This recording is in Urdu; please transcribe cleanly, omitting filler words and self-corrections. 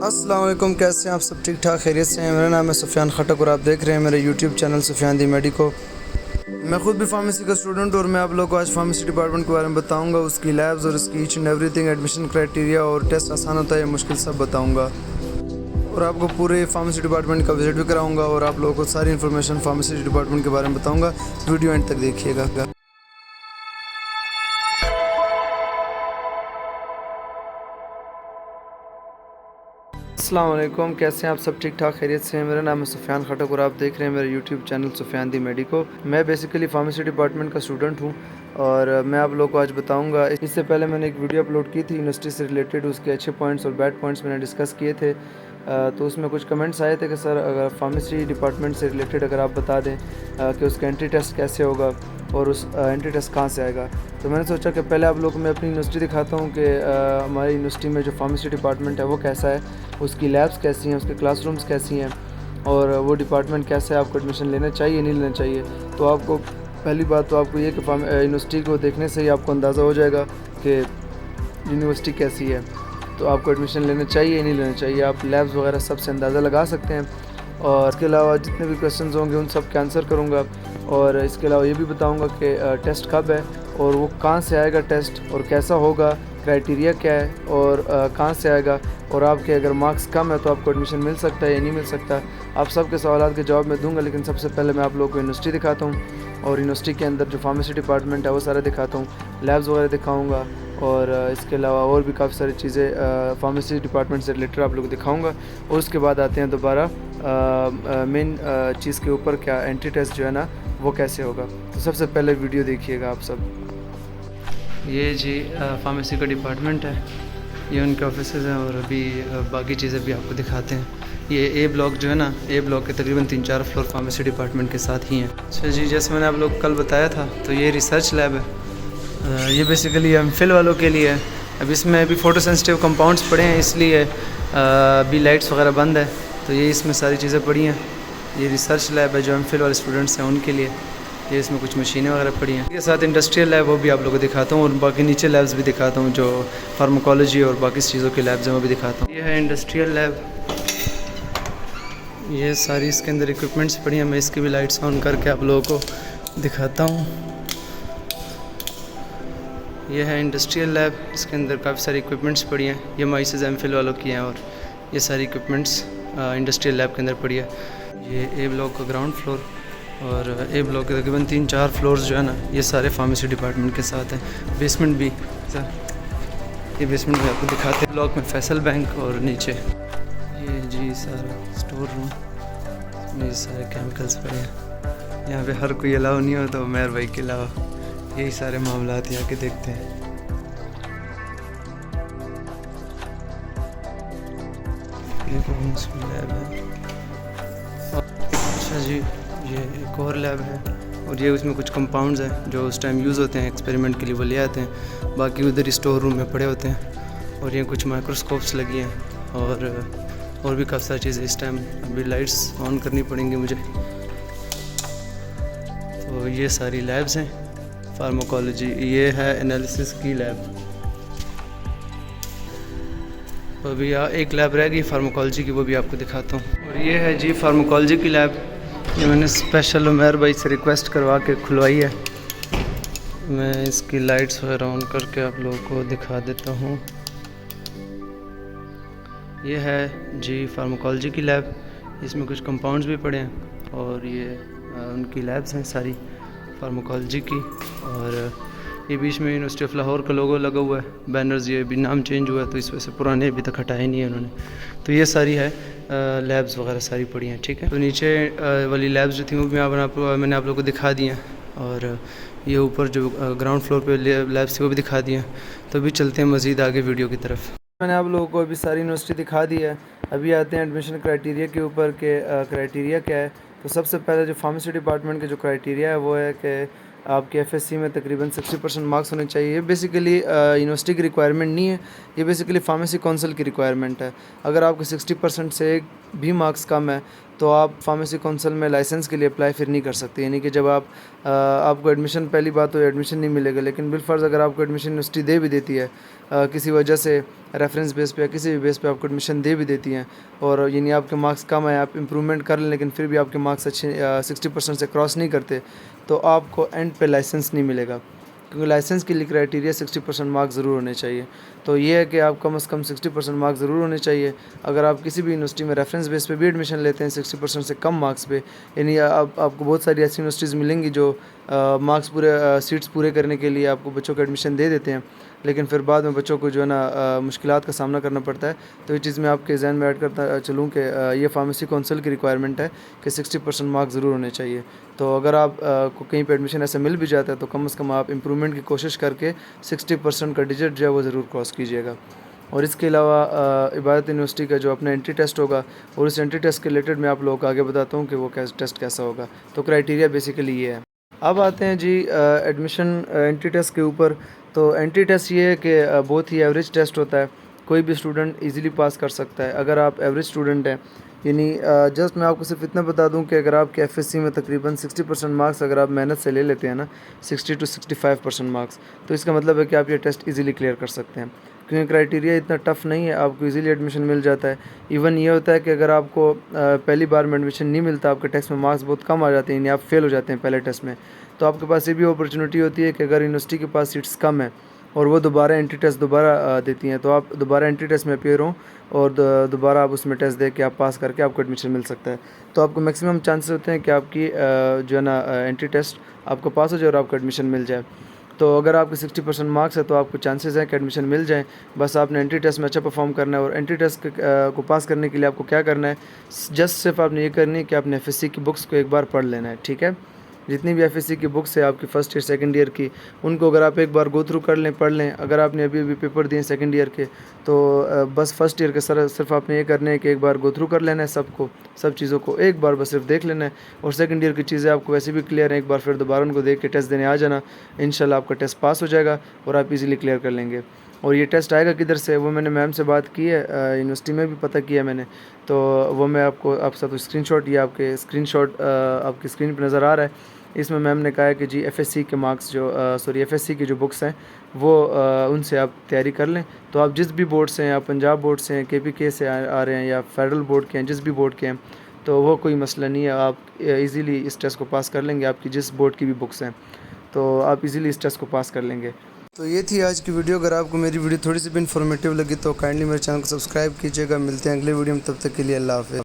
السلام علیکم، کیسے ہیں آپ سب؟ ٹھیک ٹھاک خیریت سے ہیں؟ میرا نام ہے سفیان خٹک اور آپ دیکھ رہے ہیں میرے یوٹیوب چینل سفیان دی میڈیکو۔ میں خود بھی فارمیسی کا اسٹوڈنٹ اور میں آپ لوگوں کو آج فارمیسی ڈپارٹمنٹ کے بارے میں بتاؤں گا، اس کی لیبز اور اس کی H and every thing, admission criteria اور ٹیسٹ آسان ہوتا ہے یا مشکل، سب بتاؤں گا اور آپ کو پورے فارمیسی ڈپارٹمنٹ کا وزٹ بھی کراؤں گا اور آپ لوگوں کو ساری انفارمیشن فارمیسی ڈپارٹمنٹ کے بارے میں بتاؤں گا۔ ویڈیو اینڈ تک دیکھیے گا۔ السلام علیکم، کیسے ہیں آپ سب؟ ٹھیک ٹھاک خیریت سے ہیں؟ میرا نام ہے سفیان خٹک اور آپ دیکھ رہے ہیں میرے یوٹیوب چینل سفیان دی میڈیکو۔ میں بیسیکلی فارمیسی ڈپارٹمنٹ کا اسٹوڈنٹ ہوں اور میں آپ لوگوں کو آج بتاؤں گا۔ اس سے پہلے میں نے ایک ویڈیو اپلوڈ کی تھی یونیورسٹی سے ریلیٹڈ، اس کے اچھے پوائنٹس اور بیڈ پوائنٹس میں نے ڈسکس کیے تھے، تو اس میں کچھ کمنٹس آئے تھے کہ سر اگر فارمیسی ڈپارٹمنٹ سے ریلیٹڈ اگر آپ بتا دیں کہ اس کا انٹری ٹیسٹ کیسے ہوگا اور اس انٹری ٹیسٹ کہاں سے آئے گا، تو میں نے سوچا کہ پہلے آپ لوگوں کو میں اپنی یونیورسٹی دکھاتا ہوں کہ ہماری یونیورسٹی میں جو فارمیسی ڈپارٹمنٹ ہے وہ کیسا ہے، اس کی لیبس کیسی ہیں، اس کے کلاس رومز کیسی ہیں اور وہ ڈپارٹمنٹ کیسا ہے، آپ کو ایڈمیشن لینا چاہیے نہیں لینا چاہیے۔ تو آپ کو پہلی بات تو آپ کو یہ کہ یونیورسٹی کو دیکھنے سے ہی آپ کو اندازہ ہو جائے گا کہ یونیورسٹی کیسی ہے، تو آپ کو ایڈمیشن لینا چاہیے یا نہیں لینا چاہیے۔ آپ لیبز وغیرہ سب سے اندازہ لگا سکتے ہیں اور اس کے علاوہ جتنے بھی کویسچنز ہوں گے ان سب کے آنسر کروں گا اور اس کے علاوہ یہ بھی بتاؤں گا کہ ٹیسٹ کب ہے اور وہ کہاں سے آئے گا ٹیسٹ اور کیسا ہوگا، کرائٹیریا کیا ہے اور کہاں سے آئے گا، اور آپ کے اگر مارکس کم ہے تو آپ کو ایڈمیشن مل سکتا ہے یا نہیں مل سکتا۔ آپ سب کے سوالات کے جواب میں دوں گا، لیکن سب سے پہلے میں آپ لوگوں کو یونیورسٹی دکھاتا ہوں اور یونیورسٹی کے اندر جو فارمیسی ڈپارٹمنٹ ہے وہ سارے دکھاتا ہوں، لیبز وغیرہ دکھاؤں گا اور اس کے علاوہ اور بھی کافی ساری چیزیں فارمیسی ڈپارٹمنٹ سے ریلیٹڈ آپ لوگ دکھاؤں گا، اور اس کے بعد آتے ہیں دوبارہ مین چیز کے اوپر، کیا انٹری ٹیسٹ جو ہے نا وہ کیسے ہوگا۔ تو سب سے پہلے ویڈیو دیکھیے گا آپ سب۔ یہ جی فارمیسی کا ڈپارٹمنٹ ہے، یہ ان کے آفیسز ہیں اور ابھی باقی چیزیں بھی آپ کو دکھاتے ہیں۔ یہ اے بلاک جو ہے نا، اے بلاک کے تقریباً 3-4 فلور فارمیسی ڈپارٹمنٹ کے ساتھ ہی ہیں۔ اچھا جی، جیسے میں نے آپ لوگ کو کل بتایا تھا تو یہ ریسرچ لیب ہے، یہ بیسیکلی ایم فل والوں کے لیے ہے۔ اب اس میں ابھی فوٹو سینسٹیو کمپاؤنڈس پڑے ہیں، اس لیے ابھی لائٹس وغیرہ بند ہے، تو یہ اس میں ساری چیزیں پڑی ہیں۔ یہ ریسرچ لیب ہے جو ایم فل والے اسٹوڈنٹس ہیں ان کے لیے، یہ اس میں کچھ مشینیں وغیرہ پڑی ہیں۔ اس کے ساتھ انڈسٹریل لیب وہ بھی آپ لوگوں کو دکھاتا ہوں اور باقی نیچے لیبز بھی دکھاتا ہوں جو فارماکالوجی اور باقی چیزوں کے لیبز ہیں وہ بھی دکھاتا ہوں۔ یہ ہے انڈسٹریل لیب، یہ ساری اس کے اندر اکوپمنٹس پڑی ہیں، میں اس کی بھی لائٹس آن کر کے آپ لوگوں کو دکھاتا ہوں۔ یہ ہے انڈسٹریل لیب، اس کے اندر کافی ساری اکوپمنٹس پڑی ہیں، یہ مائسز ایم فل والوں کی ہیں اور یہ ساری اکوپمنٹس انڈسٹریل لیب کے اندر پڑی ہے۔ یہ اے بلاک کا گراؤنڈ فلور اور اے بلاک کے تقریباً 3-4 فلورز جو ہے نا یہ سارے فارمیسی ڈپارٹمنٹ کے ساتھ ہیں۔ بیسمنٹ بھی یہ بیسمنٹ بھی آپ کو دکھاتے ہیں، بلاک میں فیصل بینک اور نیچے یہ جی سارا اسٹور روم، یہ سارے کیمیکلز پڑے ہیں، یہاں پہ ہر کوئی الاؤ نہیں ہوتا، عمیر بھائی کے علاوہ یہی سارے معاملات یہاں کے دیکھتے ہیں۔ لیب ہے، اچھا جی یہ ایک اور لیب ہے اور یہ اس میں کچھ کمپاؤنڈز ہیں جو اس ٹائم یوز ہوتے ہیں ایکسپیریمنٹ کے لیے، وہ لے آتے ہیں، باقی ادھر اسٹور روم میں پڑے ہوتے ہیں، اور یہ کچھ مائکروسکوپس لگی ہیں اور بھی کافی ساری چیزیں۔ اس ٹائم ابھی لائٹس آن کرنی پڑیں گی مجھے۔ تو یہ ساری لیبز ہیں فارماکالوجی، یہ ہے انالیسس کی لیب، تو ابھی ایک لیب رہ گئی فارماکالوجی کی، وہ بھی آپ کو دکھاتا ہوں۔ اور یہ ہے جی فارماکالوجی کی لیب، یہ میں نے اسپیشل عمیر بھائی سے ریکویسٹ کروا کے کھلوائی ہے۔ میں اس کی لائٹس وغیرہ آن کر کے آپ لوگوں کو دکھا دیتا ہوں۔ یہ ہے جی فارماکالوجی کی لیب، اس میں کچھ کمپاؤنڈز بھی پڑے ہیں اور یہ ان کی لیبس ہیں ساری فارماکالوجی کی، اور یہ بیچ میں یونیورسٹی آف لاہور کا لوگو لگا ہوا ہے، بینرز، یہ بھی نام چینج ہوا ہے تو اس وجہ سے پرانے ابھی تک ہٹائے نہیں ہیں انہوں نے۔ تو یہ ساری ہے لیبز وغیرہ ساری پڑی ہیں، ٹھیک ہے۔ تو نیچے والی لیبز جو تھیں وہ بھی میں نے آپ لوگوں کو دکھا دی ہیں، اور یہ اوپر جو گراؤنڈ فلور پہ لیبس تھی وہ بھی دکھا دی ہیں۔ تو ابھی چلتے ہیں مزید آگے ویڈیو کی طرف۔ میں نے آپ لوگوں کو ابھی ساری یونیورسٹی دکھا دی ہے، ابھی آتے ہیں ایڈمیشن کرائٹیریا کے اوپر کہ کرائٹیریا کیا ہے۔ تو سب سے پہلے جو فارمیسی ڈپارٹمنٹ کے جو کرائٹیریا ہے وہ ہے کہ آپ کے ایف ایس سی میں تقریباً 60% مارکس ہونے چاہیے۔ یہ بیسیکلی یونیورسٹی کی ریکوائرمنٹ نہیں ہے، یہ بیسیکلی فارمیسی کونسل کی ریکوائرمنٹ ہے۔ اگر آپ کے 60% سے بھی مارکس کم ہے تو آپ فارمیسی کونسل میں لائسنس کے لیے اپلائی پھر نہیں کر سکتے. یعنی کہ جب آپ کو ایڈمیشن، پہلی بات تو ایڈمیشن نہیں ملے گا، لیکن بالفرض اگر آپ کو ایڈمیشن یونیورسٹی دے بھی دیتی ہے کسی وجہ سے، ریفرنس بیس پہ یا کسی بھی بیس پہ آپ کو ایڈمیشن دے بھی دیتی ہیں، اور یعنی آپ کے مارکس کم ہیں، آپ امپرومنٹ کر لیں لیکن پھر بھی آپ کے مارکس اچھے 60% سے کراس نہیں کرتے، تو آپ کو اینڈ پہ لائسنس نہیں ملے گا، کیونکہ لائسنس کے لیے کرائٹیریا 60% مارکس ضرور ہونے چاہیے. تو یہ ہے کہ آپ کم از کم 60% مارکس ضرور ہونے چاہیے. اگر آپ کسی بھی یونیورسٹی میں ریفرنس بیس پہ بھی ایڈمیشن لیتے ہیں 60% سے کم مارکس پہ، یعنی آپ کو بہت ساری ایسی یونیورسٹیز ملیں گی جو مارکس سیٹس پورے کرنے کے لیے آپ کو بچوں کو ایڈمیشن دے دیتے ہیں، لیکن پھر بعد میں بچوں کو جو ہے نا مشکلات کا سامنا کرنا پڑتا ہے. تو یہ چیز میں آپ کے ذہن میں ایڈ کرتا چلوں کہ یہ فارمیسی کونسل کی ریکوائرمنٹ ہے کہ 60% مارکس ضرور ہونے چاہیے. تو اگر آپ کو کہیں پہ ایڈمیشن ایسے مل بھی جاتا ہے تو کم از کم آپ امپرومنٹ کی کوشش کر کے 60% کا ڈیجٹ جو ہے وہ ضرور کراس کیجیے گا. اور اس کے علاوہ عبادت یونیورسٹی کا جو اپنا انٹری ٹیسٹ ہوگا، اور اس انٹری ٹیسٹ کے ریلیٹڈ میں آپ لوگوں کو آگے بتاتا ہوں کہ وہ ٹیسٹ کیسا ہوگا. تو کرائٹیریا بیسیکلی یہ ہے. اب آتے ہیں جی ایڈمیشن انٹری ٹیسٹ کے اوپر. تو انٹری ٹیسٹ یہ ہے کہ بہت ہی ایوریج ٹیسٹ ہوتا ہے، کوئی بھی اسٹوڈنٹ ایزیلی پاس کر سکتا ہے اگر آپ ایوریج اسٹوڈنٹ ہیں. یعنی جسٹ میں آپ کو صرف اتنا بتا دوں کہ اگر آپ کے ایف ایس سی میں تقریباً 60% مارکس اگر آپ محنت سے لے لیتے ہیں نا، 60 to 65% مارکس، تو اس کا مطلب ہے کہ آپ یہ ٹیسٹ ایزیلی کلیئر کر سکتے ہیں، کیونکہ کرائٹیریا اتنا ٹف نہیں ہے، آپ کو ایزیلی ایڈمیشن مل جاتا ہے. ایون یہ ہوتا ہے کہ اگر آپ کو پہلی بار میں ایڈمیشن نہیں ملتا، آپ کے ٹیسٹ میں مارکس بہت کم آ جاتے ہیں، یعنی آپ فیل ہو جاتے ہیں پہلے ٹیسٹ میں، تو آپ کے پاس یہ بھی اپرچونیٹی ہوتی ہے کہ اگر یونیورسٹی کے پاس سیٹس کم ہیں اور وہ دوبارہ انٹری ٹیسٹ دوبارہ دیتی ہیں، تو آپ دوبارہ انٹری ٹیسٹ میں اپیئر ہوں اور دوبارہ آپ اس میں ٹیسٹ دے کے آپ پاس کر کے آپ کو ایڈمیشن مل سکتا ہے. تو آپ کو میکسیمم چانسز ہوتے ہیں کہ آپ کی جو ہے نا انٹری ٹیسٹ آپ کو پاس ہو جائے اور آپ کو ایڈمیشن مل جائے. تو اگر آپ کے 60% مارکس ہے تو آپ کو چانسز ہیں کہ ایڈمیشن مل جائیں. بس آپ نے انٹری ٹیسٹ میں اچھا پرفارم کرنا ہے، اور انٹری ٹیسٹ کو پاس کرنے کے لیے آپ کو کیا کرنا ہے، جسٹ صرف آپ نے یہ کرنی ہے کہ آپ نے ایف ایس سی کی بکس کو ایک بار پڑھ لینا ہے. ٹھیک ہے، جتنی بھی ایف ایس سی کی بکس ہے آپ کی فرسٹ ایئر سیکنڈ ایئر کی، ان کو اگر آپ ایک بار گو تھرو کر لیں، پڑھ لیں. اگر آپ نے ابھی پیپر دیے سیکنڈ ایئر کے، تو بس فرسٹ ایئر کے صرف آپ نے یہ کرنا ہے کہ ایک بار گو تھرو کر لینا ہے، سب چیزوں کو ایک بار بس صرف دیکھ لینا ہے. اور سیکنڈ ایئر کی چیزیں آپ کو ویسے بھی کلیئر ہیں، ایک بار پھر دوبارہ ان کو دیکھ کے ٹیسٹ دینے آ جانا، انشاءاللہ آپ کا ٹیسٹ پاس ہو جائے گا اور آپ ایزیلی کلیئر کر لیں گے. اور یہ ٹیسٹ آئے گا کدھر سے، وہ میں نے میم سے بات کی ہے، یونیورسٹی میں بھی پتہ کیا ہے میں نے، تو وہ میں آپ کو آپ ساتھ اسکرین شاٹ، یہ آپ کے اسکرین شاٹ آپ کی اسکرین پہ نظر آ رہا ہے. اس میں میم نے کہا ہے کہ جی ایف ایس سی کے مارکس جو ایف ایس سی کی جو بکس ہیں وہ ان سے آپ تیاری کر لیں. تو آپ جس بھی بورڈ سے ہیں، آپ پنجاب بورڈ سے ہیں، کے پی کے سے آ رہے ہیں، یا فیڈرل بورڈ کے ہیں، جس بھی بورڈ کے ہیں، تو وہ کوئی مسئلہ نہیں ہے، آپ ایزیلی اس ٹیسٹ کو پاس کر لیں گے، آپ کی جس بورڈ کی بھی بکس ہیں تو آپ ایزیلی اس ٹیسٹ کو پاس کر لیں گے. تو یہ تھی آج کی ویڈیو. اگر آپ کو میری ویڈیو تھوڑی سی بھی انفارمیٹیو لگی تو کائنڈلی میرے چینل کو سبسکرائب کیجیے گا. ملتے ہیں اگلے ویڈیو میں، تب تک کے لیے اللہ حافظ.